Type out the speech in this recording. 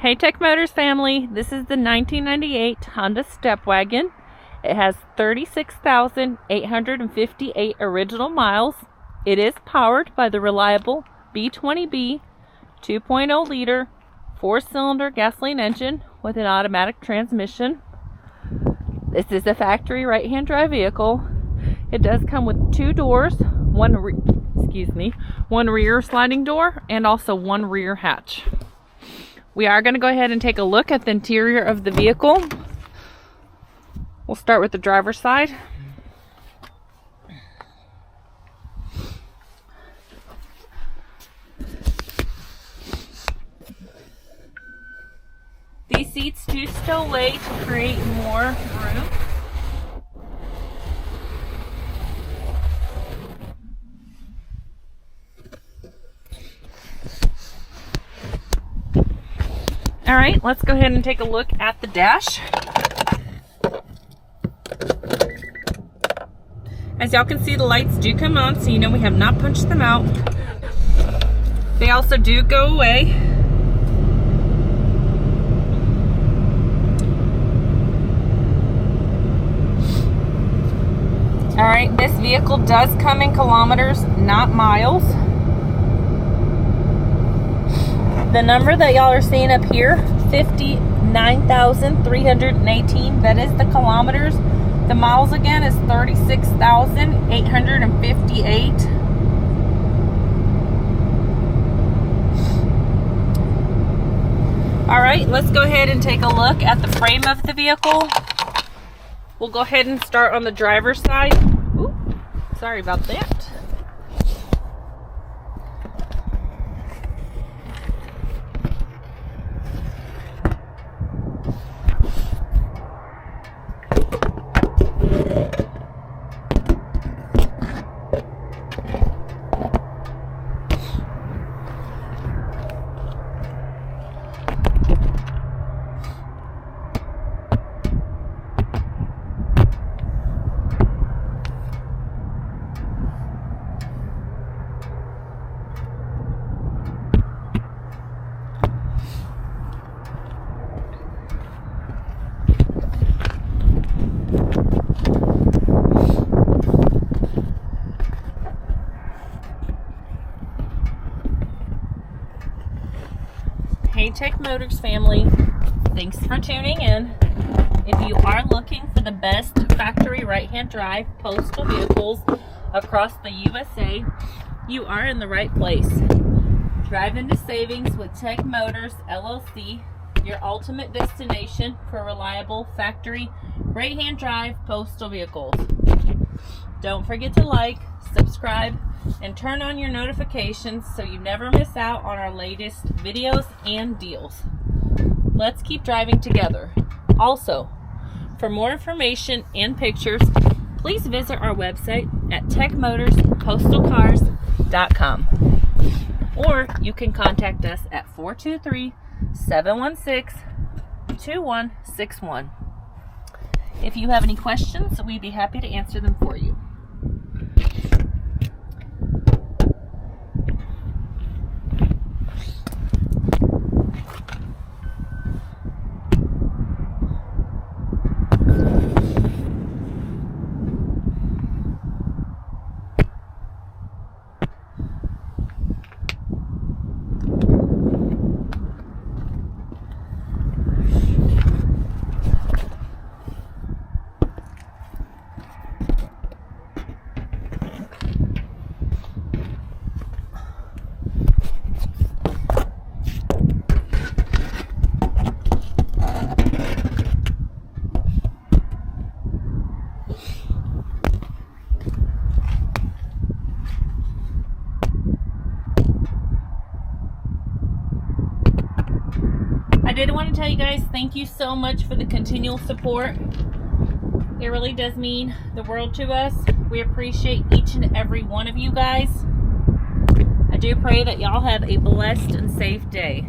Hey Tech Motors family, this is the 1998 Honda StepWagon. It has 36,858 original miles. It is powered by the reliable B20B 2.0 liter 4-cylinder gasoline engine with an automatic transmission. This is a factory right-hand drive vehicle. It does come with 2 doors, one rear sliding door and also 1 rear hatch. We are going to go ahead and take a look at the interior of the vehicle. We'll start with the driver's side. These seats do stow away to create more room. Alright, let's go ahead and take a look at the dash. As y'all can see, the lights do come on, so you know we have not punched them out. They also do go away. Alright, this vehicle does come in kilometers, not miles. The number that y'all are seeing up here, 59,318, that is the kilometers. The miles again is 36,858. All right, let's go ahead and take a look at the frame of the vehicle. We'll go ahead and start on the driver's side. Ooh, sorry about that. Hey Tech Motors family, thanks for tuning in. If you are looking for the best factory right-hand drive postal vehicles across the USA, you are in the right place. Drive into savings with Tech Motors LLC, your ultimate destination for reliable factory right-hand drive postal vehicles. Don't forget to like, subscribe, and turn on your notifications so you never miss out on our latest videos and deals. Let's keep driving together. Also, for more information and pictures, please visit our website at techmotorspostalcars.com, or you can contact us at 423-716-2161. If you have any questions, we'd be happy to answer them for you. I did want to tell you guys, thank you so much for the continual support. It really does mean the world to us. We appreciate each and every one of you guys. I do pray that y'all have a blessed and safe day.